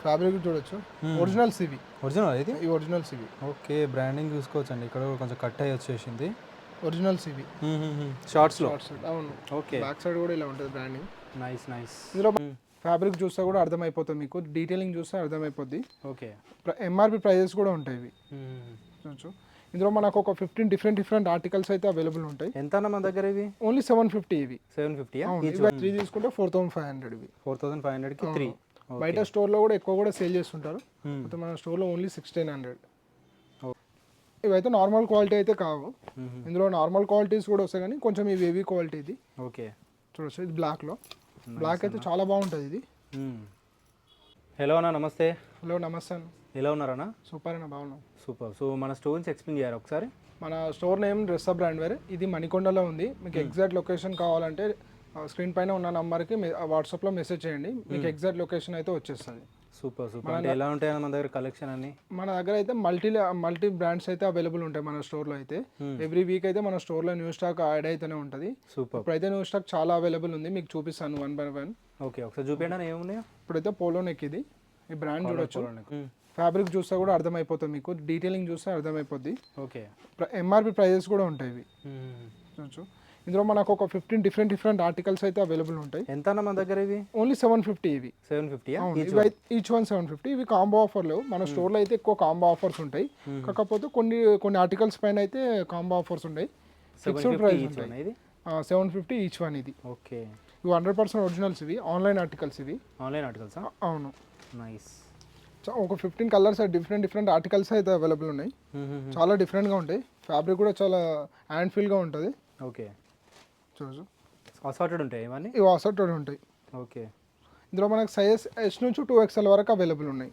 Fabric చూడొచ్చు. Original CV. Original ఇది? ఈ ఒరిజినల్ సివి. ఓకే, బ్రాండింగ్ చూసుకోవచ్చండి. ఇక్కడ కూడా కొంచెం కట్ అయ్యి వచ్చేసింది. Original CV. షార్ట్స్లో. అవును. ఓకే, బ్యాక్ సైడ్ కూడా ఇలా ఉంటుంది బ్రాండింగ్. Nice nice. ఇందులో ఫ్యాబ్రిక్ చూస్తే కూడా అర్థమైపోతుంది మీకు, డీటెయిలింగ్ చూస్తే అర్థమైపోద్ది. ఓకే, ఎంఆర్పి ప్రైజెస్ కూడా ఉంటాయి ఇవి చూడొచ్చు. ఇందులో మనకు ఒక 15 డిఫరెంట్ ఆర్టికల్స్ అయితే అవైలబుల్ ఉంటాయి. ఎంత అన్న మన దగ్గర ఇవి? ఓన్లీ 750 ఇవి. 750? ఇవి 3 తీసుకుంటే 4500 ఇవి. 4500కి 3. బయట స్టోర్లో కూడా ఎక్కువ కూడా సేల్ చేస్తుంటారు. అయితే మన స్టోర్లో ఓన్లీ 1600. ఇవైతే నార్మల్ క్వాలిటీ అయితే కావు. ఇందులో నార్మల్ క్వాలిటీస్ కూడా వస్తాయి కానీ కొంచెం ఇవి హెవీ క్వాలిటీ ఇది. ఓకే, చూడొచ్చు. ఇది బ్లాక్లో. బ్లాక్ అయితే చాలా బాగుంటుంది ఇది. హలో అన్న, నమస్తే. హలో, నమస్తే అన్న. ఎలా ఉన్నారన్నా? సూపర్ అన్న, బాగున్నాం. సూపర్. సో మన స్టోర్ నుంచి ఎక్స్ప్లెయిన్ చేయాలి ఒకసారి. మన store name dress up brand wear. ఇది మణికొండలో ఉంది. మీకు ఎగ్జాక్ట్ లొకేషన్ కావాలంటే స్క్రీన్ పైన ఉన్న నంబర్కి వాట్సాప్లో మెసేజ్ చేయండి, మీకు ఎగ్జాక్ట్ లొకేషన్ అయితే వచ్చేస్తుంది. Super super. అంటే ఎలా ఉంటాయి మన దగ్గర కలెక్షన్ అన్ని? మన దగ్గర అయితే మల్టీ బ్రాండ్స్ అయితే అవైలబుల్ ఉంటాయి మన స్టోర్లో అయితే. ఎవ్రీ వీక్ అయితే మన స్టోర్లో న్యూ స్టాక్ యాడ్ అయితేనే ఉంటుంది. సూపర్. ఇప్పుడైతే న్యూ స్టాక్ చాలా అవైలబుల్ ఉంది, మీకు చూపిస్తాను 1 by 1. ఓకే, ఒకసారి చూపించండి ఏమున్నాయో. ఇప్పుడైతే పోలో నెక్ ఇది. ఈ బ్రాండ్ చూడొచ్చు. ఫ్యాబ్రిక్ చూస్తే కూడా అర్థమైపోతుంది మీకు, డీటెయిలింగ్ చూస్తే అర్థమైపోద్ది. ఓకే, ఎంఆర్పి ప్రైజెస్ కూడా ఉంటాయి ఇవి చూడొచ్చు. ఇందులో మనకు ఒక 15 డిఫరెంట్ ఆర్టికల్స్ అయితే అవైలబుల్ ఉంటాయి. ఎంత అన్న మన దగ్గర ఇవి? ఓన్లీ 750 ఇవి. 750? Each one 750. ఇవి కాంబో ఆఫర్లు. మన స్టోర్లో అయితే ఎక్కువ కాంబో ఆఫర్స్ ఉంటాయి, కాకపోతే కొన్ని ఆర్టికల్స్ పైన అయితే కాంబో ఆఫర్స్ ఉంటాయి. ఫిక్స్డ్ ప్రైస్ ఉంటాయి. 750 ఈచ్ వన్ ఇది. ఓకే, ఇవి 100% ఒరిజినల్స్. ఇవి ఆన్లైన్ ఆర్టికల్స్. ఇవి ఆన్లైన్ ఆర్టికల్స్? అవును. నైస్. ఒక 15 కలర్స్ డిఫరెంట్ ఆర్టికల్స్ అయితే అవైలబుల్ ఉన్నాయి. చాలా డిఫరెంట్గా ఉంటాయి. ఫ్యాబ్రిక్ కూడా చాలా హ్యాండ్ ఫీల్గా ఉంటుంది. ఓకే, చూడొచ్చు. అసార్టెడ్ ఉంటాయి ఇవన్నీ? ఇవి అసార్టెడ్ ఉంటాయి. ఓకే, ఇందులో మనకు సైజ్ S నుంచి 2XL వరకు అవైలబుల్ ఉన్నాయి.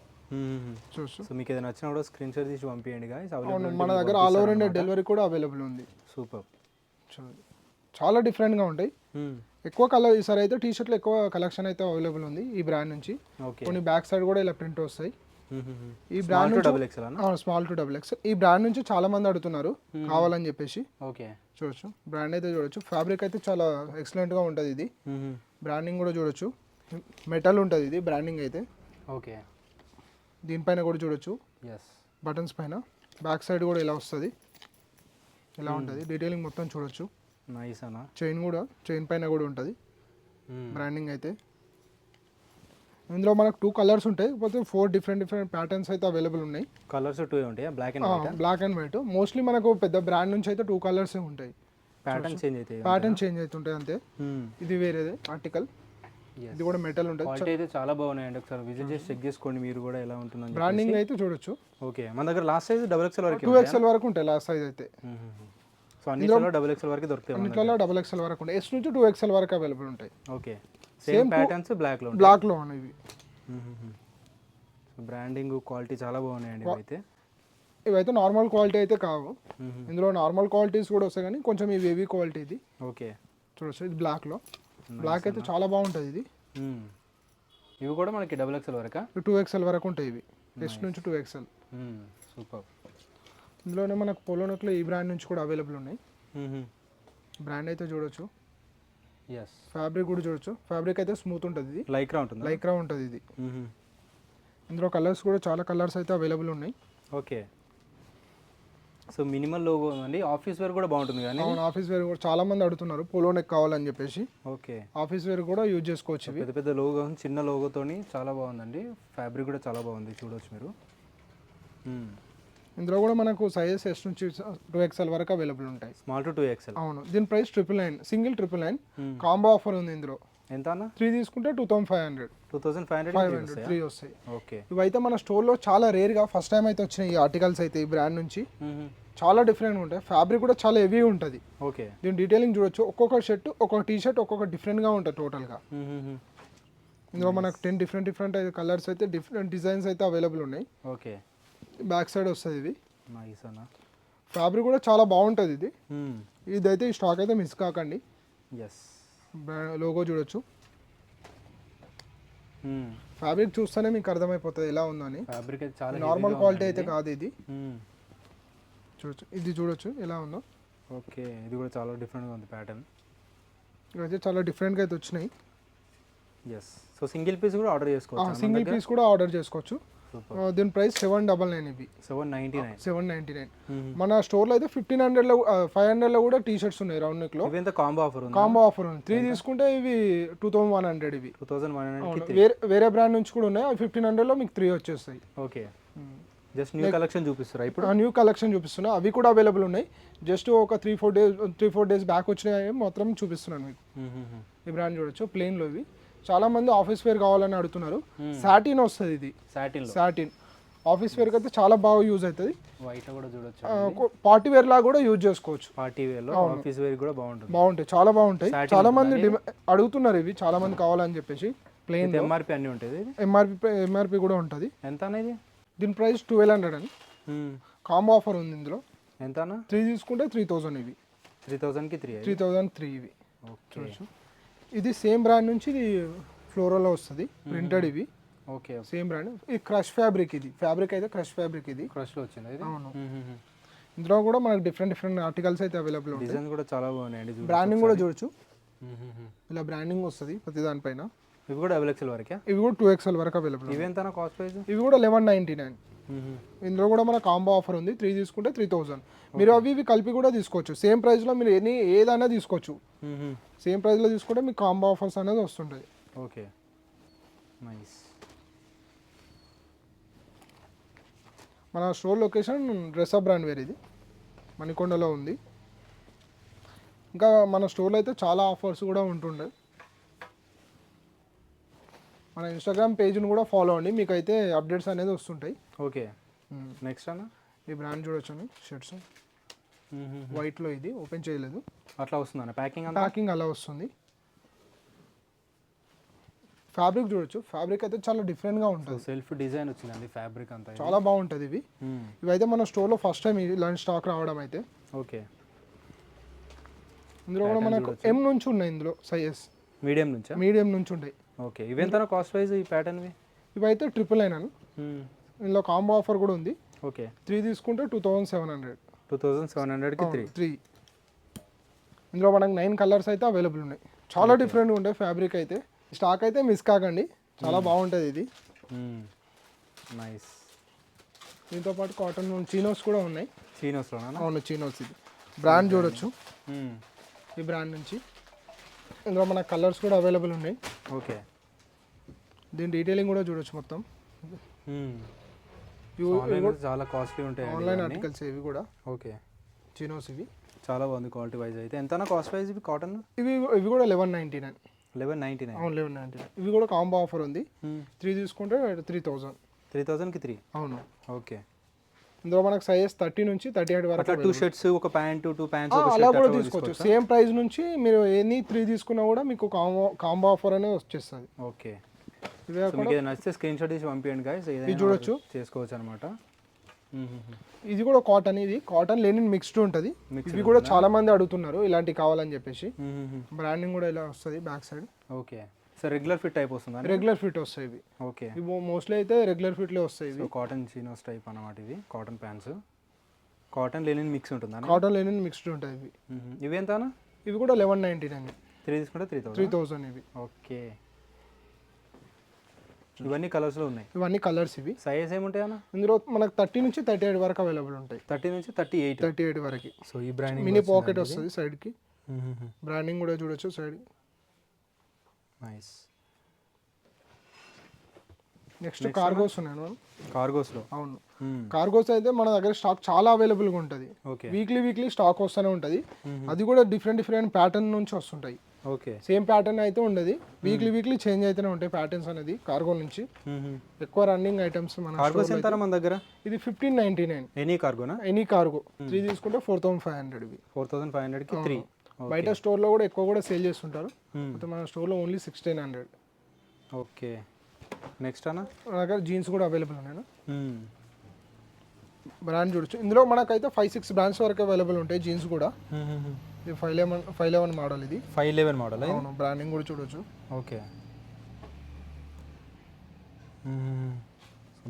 చూడొచ్చు. సో మీకు ఏదైనా నచ్చినా కూడా స్క్రీన్ షాట్ తీసి పంపించండి గాయ్స్. అవును, మన దగ్గర ఆల్ ఓవర్ ఇండియా డెలివరీ కూడా అవైలబుల్ ఉంది. సూపర్. చూడండి, చాలా డిఫరెంట్గా ఉంటాయి. ఎక్కువ కలర్ ఈసారి అయితే టీ షర్ట్లు ఎక్కువ కలెక్షన్ అయితే అవైలబుల్ ఉంది ఈ బ్రాండ్ నుంచి. కొన్ని బ్యాక్ సైడ్ కూడా ఇలా ప్రింట్ వస్తాయి. ఈ brand small to double X. ఈ బ్రాండ్ నుంచి చాలా మంది అడుగుతున్నారు కావాలని చెప్పేసి. ఓకే, చూడొచ్చు. బ్రాండ్ అయితే చూడొచ్చు. ఫ్యాబ్రిక్ అయితే చాలా ఎక్సలెంట్ గా ఉంటుంది ఇది. బ్రాండింగ్ కూడా చూడొచ్చు. మెటల్ ఉంటుంది ఇది బ్రాండింగ్ అయితే. ఓకే, దీనిపైన కూడా చూడొచ్చు. ఎస్, బటన్స్ పైన బ్యాక్ సైడ్ కూడా ఇలా వస్తుంది, ఇలా ఉంటుంది. డీటెయిలింగ్ మొత్తం చూడొచ్చు. నైస్ అన్న. చైన్ పైన కూడా ఉంటుంది బ్రాండింగ్ అయితే. ఇందులో మనకు 2 కలర్స్ ఉంటాయి, కాకపోతే 4 డిఫరెంట్ ప్యాటర్న్స్ అయితే అవైలబుల్ ఉన్నాయి. కలర్స్ 2 ఉంటాయి, బ్లాక్ అండ్ వైట్. మోస్ట్లీ మనకు పెద్ద బ్రాండ్ నుంచి అయితే 2 కలర్స్ ఉంటాయి. ప్యాటర్న్ చేంజ్ అవుతుంటాయి అంతే. ఇది వేరేదే ఆర్టికల్. ఇది కూడా మెటల్ ఉంటుంది. క్వాలిటీ అయితే చాలా బాగున్నాయండి. ఒకసారి విజిట్ చేసి చెక్ చేసుకోండి మీరు కూడా ఎలా ఉంటుందని. బ్రాండింగ్ అయితే చూడొచ్చు. ఓకే, మన దగ్గర లాస్ట్ సైజ్ XXL వరకు 2XL వరకు ఉంటాయి లాస్ట్ సైజ్ అయితే. సో అన్నిట్లో XXL వరకు దొరుకుతాయి. అన్నిట్లో XXL వరకు ఉంటాయి. S నుంచి 2XL వరకు అవైలబుల్ ఉంటాయి. ఓకే, సేమ్ ప్యాటర్న్స్ బ్లాక్ లో ఉన్నాయి ఇవి. బ్రాండింగ్ క్వాలిటీ చాలా బాగున్నాయండి ఇవైతే. ఇవైతే నార్మల్ క్వాలిటీ అయితే కావు. ఇందులో నార్మల్ క్వాలిటీస్ కూడా వస్తాయి కానీ కొంచెం ఇవి హెవీ క్వాలిటీ ఇది. ఓకే, చూడొచ్చు. ఇది బ్లాక్ అయితే చాలా బాగుంటుంది ఇది. ఇవి కూడా మనకి XXL వరకా? 2XL వరకు ఉంటాయి ఇవి. S నుంచి 2XL. సూపర్. ఇందులోనే మనకు పోలో నెక్లో ఈ బ్రాండ్ నుంచి కూడా అవైలబుల్ ఉన్నాయి. బ్రాండ్ అయితే చూడొచ్చు. ఎస్, ఫ్యాబ్రిక్ కూడా చూడొచ్చు. ఫ్యాబ్రిక్ అయితే స్మూత్ ఉంటుంది. ఇది లైక్రా ఉంటుంది ఇది. ఇందులో కలర్స్ కూడా చాలా కలర్స్ అయితే అవైలబుల్ ఉన్నాయి. ఓకే, సో మినిమల్ లోగో అండి. ఆఫీస్ వేర్ కూడా బాగుంటుంది కానీ. అవును, ఆఫీస్ వేర్ కూడా చాలా మంది అడుగుతున్నారు పోలో నెక్ కావాలని చెప్పేసి. ఓకే, ఆఫీస్ వేర్ కూడా యూజ్ చేసుకోవచ్చు. పెద్ద పెద్ద లోగో, చిన్న లోగోతోని చాలా బాగుందండి. ఫ్యాబ్రిక్ కూడా చాలా బాగుంది, చూడొచ్చు మీరు. ఇందులో కూడా మనకు సైజెస్ S నుంచి 2XL వరకు అవైలబుల్ ఉంటాయి. Small to 2XL. అవును, దీని ప్రైస్ 999. సింగిల్ 999. కాంబో ఆఫర్ ఉంది ఇందులో. ఎంత అన్న? 3 తీసుకుంటే 2500. 3 వస్తాయి. ఓకే, ఇవైతే మన స్టోర్లో చాలా రేర్గా ఫస్ట్ టైం అయితే వచ్చినాయి ఈ ఆర్టికల్స్ అయితే ఈ బ్రాండ్ నుంచి. చాలా డిఫరెంట్గా ఉంటాయి. ఫ్యాబ్రిక్ కూడా చాలా హెవీ ఉంటుంది. ఓకే, దీని డీటెయిలింగ్ చూడొచ్చు. ఒక్కొక్క షర్ట్ ఒక్కొక్క టీ షర్ట్ ఒక్కొక్క డిఫరెంట్గా ఉంటుంది టోటల్గా. ఇందులో మనకు 10 డిఫరెంట్ అయితే కలర్స్ అయితే డిఫరెంట్ డిజైన్స్ అయితే అవైలబుల్ ఉన్నాయి. ఓకే, బ్యాక్ సైడ్ వస్తుంది ఇది. నైస్ అన్న. ఫ్యాబ్రిక్ కూడా చాలా బాగుంటుంది ఇది. ఇదైతే ఈ స్టాక్ అయితే మిస్ కాకండి. ఎస్, లోగో చూడొచ్చు. ఫ్యాబ్రిక్ చూస్తేనే మీకు అర్థమైపోతుంది ఎలా ఉందని. ఫ్యాబ్రిక్ అయితే చాలా నార్మల్ క్వాలిటీ అయితే కాదు ఇది. చూడొచ్చు, ఇది చూడొచ్చు ఎలా ఉందో. ఓకే, ఇది కూడా చాలా డిఫరెంట్గా ఉంది ప్యాటర్న్. ఇవైతే చాలా డిఫరెంట్గా అయితే వచ్చినాయి. ఎస్. సో సింగిల్ పీస్ కూడా ఆర్డర్ చేసుకోవచ్చు. సింగిల్ పీస్ కూడా ఆర్డర్ చేసుకోవచ్చు. దీని ప్రైస్ 799 ఇవి. 799. 799. మన స్టోర్లో అయితే 1500లో 500లో కూడా టీ షర్ట్స్ ఉన్నాయి రౌండ్ నెక్ లో. ఇవి కాంబో ఆఫర్ ఉంది. కాంబో ఆఫర్ ఉంది. 3 తీసుకుంటే ఇవి 2100 ఇవి. 2100 వేరే బ్రాండ్ నుంచి కూడా ఉన్నాయి. 1500లో మీకు 3 వచ్చేస్తాయి. ఓకే. జస్ట్ న్యూ కలెక్షన్ చూపిస్తారా ఇప్పుడు? న్యూ కలెక్షన్ చూపిస్తున్నా. అవి కూడా అవైలబుల్ ఉన్నాయి. జస్ట్ ఒక 3-4 డేస్ బ్యాక్ వచ్చినాయి మొత్తం చూపిస్తున్నాను మీకు. ఈ బ్రాండ్ చూడొచ్చు ప్లెయిన్లో ఇవి. చాలా మంది ఆఫీస్ వేర్ కావాలని అడుగుతున్నారు. సాటిన్ వస్తుంది ఇది. సాటిన్ ఆఫీస్ వేర్ అయితే చాలా బాగా యూజ్ అవుతుంది. వైట్ కూడా చూడొచ్చు. పార్టీ వేర్ లా కూడా యూజ్ చేసుకోవచ్చు. పార్టీ వేర్ లో ఆఫీస్ వేర్ కూడా బాగుంటాయి. చాలా బాగుంటాయి. చాలా మంది అడుగుతున్నారు ఇవి. చాలా మంది కావాలని చెప్పేసి. ప్లెయిన్ ఎంఆర్పి అన్ని ఉంటుంది. ఎంఆర్పి కూడా ఉంటుంది. ఎంత అనేది? దీని ప్రైస్ 1200 అని. కాంబో ఆఫర్ ఉంది ఇందులో. ఎంత? 3 తీసుకుంటే 3000 ఇవి. 3000కి 3003 ఇవి. చూడొచ్చు. ఇది సేమ్ బ్రాండ్ నుంచి ఇది ఫ్లోరల్లో వస్తుంది. ప్రింటెడ్ ఇవి. ఓకే. Same brand. ఇది క్రష్ ఫ్యాబ్రిక్. ఇది ఫ్యాబ్రిక్ అయితే క్రష్ ఫ్యాబ్రిక్. ఇది క్రష్లో వచ్చింది ఇది. అవును. ఇందులో కూడా మనకు డిఫరెంట్ ఆర్టికల్స్ అయితే అవైలబుల్ ఉంటాయి. డిజైన్ కూడా చాలా బాగున్నాయండి. బ్రాండింగ్ కూడా చూడొచ్చు. ఇలా బ్రాండింగ్ వస్తుంది ప్రతి దానిపైన. ఇవి కూడా XXL వరకే? ఇవి కూడా 2XL వరకు అవైలబుల్. ఇవి ఎంత కాస్ట్ ప్రైస్? ఇవి కూడా 1199. ఇందులో కూడా మన కాంబో ఆఫర్ ఉంది. 3 తీసుకుంటే 3000. మీరు అవి కలిపి కూడా తీసుకోవచ్చు. సేమ్ ప్రైస్లో మీరు ఏదైనా తీసుకోవచ్చు. సేమ్ ప్రైస్లో తీసుకుంటే మీకు కాంబో ఆఫర్స్ అనేది వస్తుంటాయి. Okay, nice. మన store location dress up brand wear ఇది మణికొండలో ఉంది. ఇంకా మన స్టోర్లో అయితే చాలా ఆఫర్స్ కూడా ఉంటుండే. మన ఇన్స్టాగ్రామ్ పేజ్ని కూడా ఫాలో అవ్వండి. మీకు అయితే అప్డేట్స్ అనేది వస్తుంటాయి. ఓకే. నెక్స్ట్ అన్న ఈ బ్రాండ్ చూడొచ్చు. షర్ట్స్ వైట్లో ఇది ఓపెన్ చేయలేదు. అట్లా వస్తుందన్న ప్యాకింగ్ అలా వస్తుంది. ఫ్యాబ్రిక్ చూడొచ్చు. ఫ్యాబ్రిక్ అయితే చాలా డిఫరెంట్గా ఉంటుంది. సెల్ఫ్ డిజైన్ వచ్చిందండి ఫ్యాబ్రిక్ అంతా. చాలా బాగుంటుంది ఇవి. ఇవైతే మన స్టోర్లో ఫస్ట్ టైం ఇలాంటి స్టాక్ రావడం అయితే. ఓకే. ఇందులో కూడా మనకు M నుంచి ఉన్నాయి. ఇందులో సైజెస్ మీడియం నుంచి ఉంటాయి. ఓకే. ఇవి ఎంత కాస్ట్ ప్రైస్ ఈ ప్యాటర్న్వి? ఇవైతే 999. ఇందులో కాంబో ఆఫర్ కూడా ఉంది. ఓకే. 3 తీసుకుంటే 2700. 2700కి 3. ఇందులో మనకు 9 కలర్స్ అయితే అవైలబుల్ ఉన్నాయి. చాలా డిఫరెంట్గా ఉంటాయి. ఫ్యాబ్రిక్ అయితే స్టాక్ అయితే మిస్ కాకండి. చాలా బాగుంటుంది ఇది. నైస్. దీంతో పాటు కాటన్ చీనోస్ కూడా ఉన్నాయి. అవును, చీనోస్. ఇది బ్రాండ్ చూడొచ్చు. ఈ బ్రాండ్ నుంచి ఇందులో మన కలర్స్ కూడా అవైలబుల్ ఉన్నాయి. ఓకే. దీని డీటెయిలింగ్ కూడా చూడొచ్చు మొత్తం. చాలా కాస్ట్లీ ఉంటాయి ఆన్లైన్ ఆర్టికల్స్ ఇవి కూడా. ఓకే. చినోస్ ఇవి చాలా బాగుంది క్వాలిటీ వైజ్ అయితే. ఎంత కాస్ట్ ప్రైస్ ఇవి కాటన్? ఇవి కూడా 1199. 1199. అవును, 1199. ఇవి కూడా కాంబో ఆఫర్ ఉంది. 3 తీసుకుంటే 3000. 3000కి 3. అవును. ఓకే. ఇందులో మనకు సైజ్ 30 నుంచి 38 వరకు. 2 షర్ట్స్, ఒక ప్యాంట్, 2 ప్యాంట్స్ అలా కూడా తీసుకోవచ్చు. సేమ్ ప్రైస్ నుంచి మీరు ఎన్ని 3 తీసుకున్నా కూడా మీకు కాంబో ఆఫర్ అనేది వచ్చేస్తుంది. ఓకే. మీకు నచ్చితే స్క్రీన్ షాట్ తీసి పంపించండి గైస్. ఇది చూడొచ్చు, చేసుకోవచ్చు అనమాట. ఇది కూడా కాటన్. ఇది కాటన్ లెనిన్ మిక్స్డ్ ఉంటుంది. ఇవి కూడా చాలా మంది అడుగుతున్నారు ఇలాంటివి కావాలని చెప్పేసి. బ్రాండింగ్ కూడా ఇలా వస్తుంది back side. Okay. So regular fit type వస్తుంది? రెగ్యులర్ ఫిట్ వస్తాయి ఇవి. ఓకే. ఇవి మోస్ట్లీ అయితే రెగ్యులర్ ఫిట్లే వస్తాయి. ఇవి కాటన్ చీనోస్ టైప్ అన్నమాట. ఇవి cotton pants, cotton Lenin mix ఉంటుందా? కాటన్ లెనిన్ మిక్స్డ్ ఉంటుంది ఇవి. ఇవి ఎంతనా? ఇవి కూడా 1199. 3 తీసుకుంటే 3000 ఇవి. ఓకే. ఇవన్నీ కలర్స్లో ఉన్నాయి. ఇవన్నీ కలర్స్. ఇవి సైజ్ ఏముంటాయి అన్న? ఇందులో మనకు 30 నుంచి 38 వరకు అవైలబుల్ ఉంటాయి. 30 నుంచి 38 వరకు. సో ఈ బ్రాండింగ్ మినీ పాకెట్ వస్తుంది సైడ్కి. బ్రాండింగ్ కూడా చూడొచ్చు సైడ్. నైస్. నెక్స్ట్ కార్గోస్ ఉన్నాయి. కార్గోస్లో? అవును. కార్గోస్ అయితే మన దగ్గర స్టాక్ చాలా అవైలబుల్గా ఉంటుంది. వీక్లీ స్టాక్ వస్తూనే ఉంటుంది. అది కూడా డిఫరెంట్ ప్యాటర్న్ నుంచి వస్తుంటాయి. ఓకే. సేమ్ ప్యాటర్న్ అయితే ఉండదు. వీక్లీ చేంజ్ అయితేనే ఉంటాయి ప్యాటర్న్స్ అనేది కార్గో నుంచి. ఎక్కువ రన్నింగ్ ఐటమ్స్ మన దగ్గర. ఇది 1599. ఎనీ కార్గోనా? Any cargo. 3 తీసుకుంటే 4500. ఇవి 4500కి 3. బయట స్టోర్లో కూడా ఎక్కువ కూడా సేల్ చేస్తుంటారు. మన స్టోర్లో ఓన్లీ 1600. ఓకే. నెక్స్ట్ అన్న మన దగ్గర జీన్స్ కూడా అవైలబుల్ ఉన్నాయి. బ్రాండ్ చూడొచ్చు. ఇందులో మనకైతే 5-6 బ్రాండ్స్ వరకు అవైలబుల్ ఉంటాయి జీన్స్ కూడా. ఇది 511 మోడల్. ఇది 511 మోడల్. అవును. బ్రాండింగ్ కూడా చూడొచ్చు. ఓకే.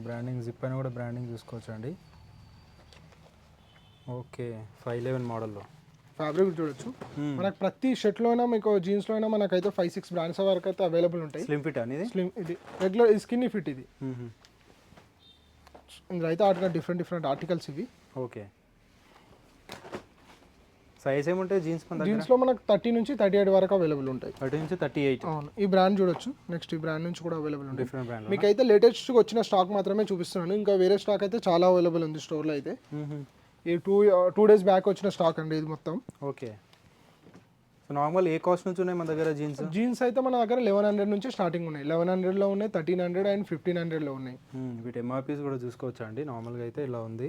బ్రాండింగ్ జిప్ అయినా కూడా బ్రాండింగ్ చూసుకోవచ్చు అండి. ఓకే. 511 మోడల్లో ఫ్యాబ్రిక్ చూడొచ్చు. మనకు ప్రతి షర్ట్లో అయినా మీకు జీన్స్లో అయినా మనకైతే 5-6 బ్రాండ్స్ వరకు అయితే అవైలబుల్ ఉంటాయి. స్లిమ్ ఫిట్ అనేది స్లిమ్ ఇది రెగ్యులర్ స్కిన్నీ ఫిట్ ఇది. ఇందులో అయితే డిఫరెంట్ ఆర్టికల్స్ ఇవి. ఓకే, సైజ్ ఏముంటాయి జీన్స్ మన దగ్గర? జీన్స్లో మనకు 30 నుంచి 38 వరకు అవైలబుల్ ఉంటాయి. 30 నుంచి 38. అవును, ఈ బ్రాండ్ చూడొచ్చు. నెక్స్ట్ ఈ బ్రాండ్ నుంచి కూడా అవైలబుల్ ఉంటాయి. Different brand. మీకు అయితే లేటెస్ట్ వచ్చిన స్టాక్ మాత్రమే చూపిస్తున్నాను, ఇంకా వేరే స్టాక్ అయితే చాలా అవైలబుల్ ఉంది స్టోర్లో అయితే. ఈ టూ డేస్ బ్యాక్ వచ్చిన స్టాక్ అండి ఇది మొత్తం. ఓకే, సో నార్మల్ ఏ కాస్ట్ నుంచి ఉన్నాయి మన దగ్గర జీన్స్? జీన్స్ అయితే మన దగ్గర 1100 నుంచి స్టార్టింగ్ ఉన్నాయి. 1100లో ఉన్నాయి, 1300 అండ్ 1500లో ఉన్నాయి. వీటి ఎంఆర్పీస్ కూడా చూసుకోవచ్చా అండి? నార్మల్గా అయితే ఇలా ఉంది,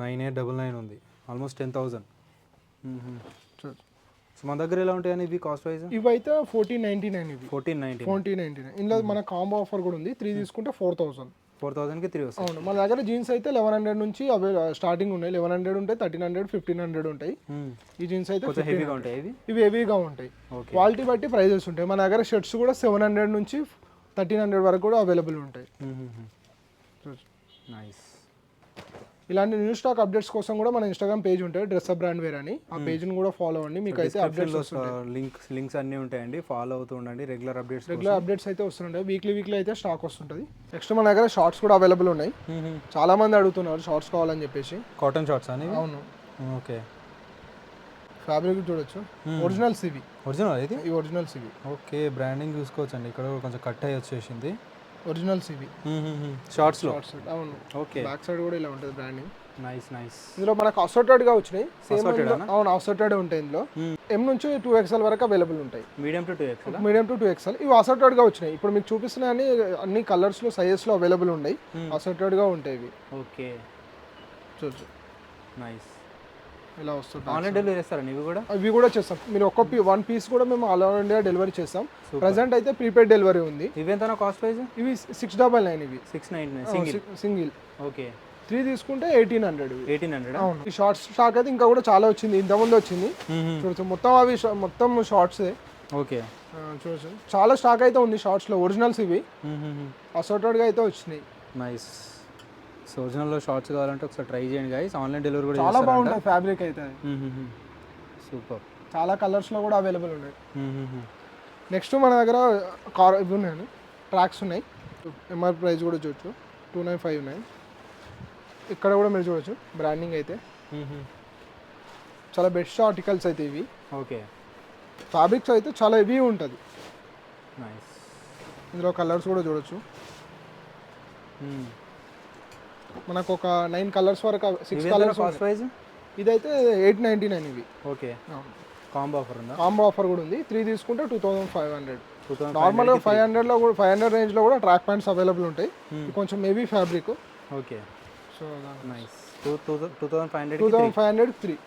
9899 ఉంది, ఆల్మోస్ట్ 10,000. సో మన దగ్గర ఎలా ఉంటాయని ఇవి కాస్ట్ వైజ్? ఇవి అయితే 1499 ఇవి. 1499. ఇందులో మన కాంబో ఆఫర్ కూడా ఉంది. 3 తీసుకుంటే 4000. 4000కి 3 వస్తాయి. అవును, మన దగ్గర జీన్స్ అయితే 1100 నుంచి స్టార్టింగ్ ఉన్నాయి. 1100 ఉంటాయి, 1300, 1500 ఉంటాయి. ఈ జీన్స్ అయితే హెవీగా ఉంటాయి. ఇవి హెవీగా ఉంటాయి. క్వాలిటీ బట్టి ప్రైజెస్ ఉంటాయి. మన దగ్గర షర్ట్స్ కూడా 700 నుంచి 1300 వరకు కూడా అవైలబుల్ ఉంటాయి. నైస్. ఇలాంటి న్యూ స్టాక్ అప్డేట్స్ కోసం కూడా మన ఇన్స్టాగ్రామ్ పేజ్ ఉంటుంది, డ్రెస్అప్ బ్రాండ్ వేర్ అని. ఆ పేజ్ని కూడా ఫాలో అవ్వండి, మీకు అయితే అప్డేట్స్ లింక్స్ అన్నీ ఉంటాయండి. ఫాలో అవుతూ ఉండండి. రెగ్యులర్ అప్డేట్స్ అయితే వస్తుంటాయి. వీక్లీ అయితే స్టాక్ వస్తుంటుంది. నెక్స్ట్ మన దగ్గర షార్ట్స్ కూడా అవైలబుల్ ఉన్నాయి. చాలా మంది అడుగుతున్నారు షార్ట్స్ కావాలని చెప్పేసి. కాటన్ షార్ట్స్ అని? అవును. ఓకే, ఫ్యాబ్రిక్ చూడొచ్చు. ఒరిజినల్స్ ఇవి. ఒరిజినల్ ఇది? ఈ ఒరిజినల్స్ ఇవి. ఓకే, బ్రాండింగ్ చూసుకోవచ్చండి. ఇక్కడ కొంచెం కట్ అయ్యి వచ్చేసింది. ఒరిజినల్స్ ఇవి షార్ట్స్ లో. అవును. ఓకే, బ్యాక్ సైడ్ కూడా ఇలా ఉంటుంది బ్రాండింగ్. నైస్. ఇందులో మనకు అసోర్టెడ్ గా వచ్చినాయి. అవును, అసోర్టెడ్ ఉంటాయి. ఇందులో M నుంచి 2XL వరకు అవైలబుల్ ఉంటాయి. Medium to 2XL. ఇవి అసోర్టెడ్ గా వచ్చినాయి. ఇప్పుడు మీకు చూపిస్తున్న అన్ని కలర్స్ లో సైజెస్ లో అవైలబుల్ ఉన్నాయి. అసోర్టెడ్ గా ఉంటాయి ఇవి. ఓకే, చూడొచ్చు. నైస్. ఇలా వస్తుంది. ఆన్లైన్ డెలివరీ చేస్తారండి ఇవి కూడా చేస్తాం. మీరు వన్ పీస్ కూడా మేము ఆల్ ఓవర్ ఇండియా డెలివరీ చేస్తాం. ప్రెసెంట్ అయితే ప్రీపెయిడ్ డెలివరీ ఉంది. ఇవి ఎంత కాస్ట్ ప్రైస్? ఇవి 699. ఇవి 699 సింగిల్. ఓకే, 3 తీసుకుంటే 1800. అవును. ఈ షార్ట్స్ స్టాక్ అయితే ఇంకా కూడా చాలా వచ్చింది. ఇంతకుముందు వచ్చింది. చూడొచ్చు, మొత్తం షార్ట్సే. ఓకే, చూడొచ్చు, చాలా స్టాక్ అయితే ఉంది షార్ట్స్ లో. ఒరిజినల్స్ ఇవి అసోర్టెడ్ గా అయితే వచ్చినాయి. నైస్. సో ఒరిజినల్లో షార్ట్స్ కావాలంటే ఒకసారి ట్రై చేయండి గైస్. ఆన్లైన్ డెలివరీ కూడా చాలా బాగుంటుంది. ఫ్యాబ్రిక్ అయితే సూపర్. చాలా కలర్స్ లో కూడా అవైలబుల్ ఉన్నాయి. నెక్స్ట్ మన దగ్గర ఇవి ఉన్నాయి, ట్రాక్స్ ఉన్నాయి. ఎంఆర్ ప్రైస్ కూడా చూడొచ్చు, 2959. ఇక్కడ కూడా మీరు చూడొచ్చు బ్రాండింగ్ అయితే. చాలా బెస్ట్ ఆర్టికల్స్ అయితే ఇవి. ఓకే, ఫ్యాబ్రిక్స్ అయితే చాలా హెవీ ఉంటుంది. నైస్. ఇందులో కలర్స్ కూడా చూడొచ్చు. మనకు ఒక 9 కలర్స్ వరకు, 6 కలర్స్. ఇదైతే 899 ఇవి. ఓకే, కాంబో ఆఫర్ ఉందా? కాంబో ఆఫర్ కూడా ఉంది. 3 తీసుకుంటే 2500. నార్మల్గా 500లో కూడా 500 రేంజ్లో కూడా ట్రాక్ ప్యాంట్స్ అవైలబుల్ ఉంటాయి. కొంచెం heavy fabric. Okay, so nice. 2500 3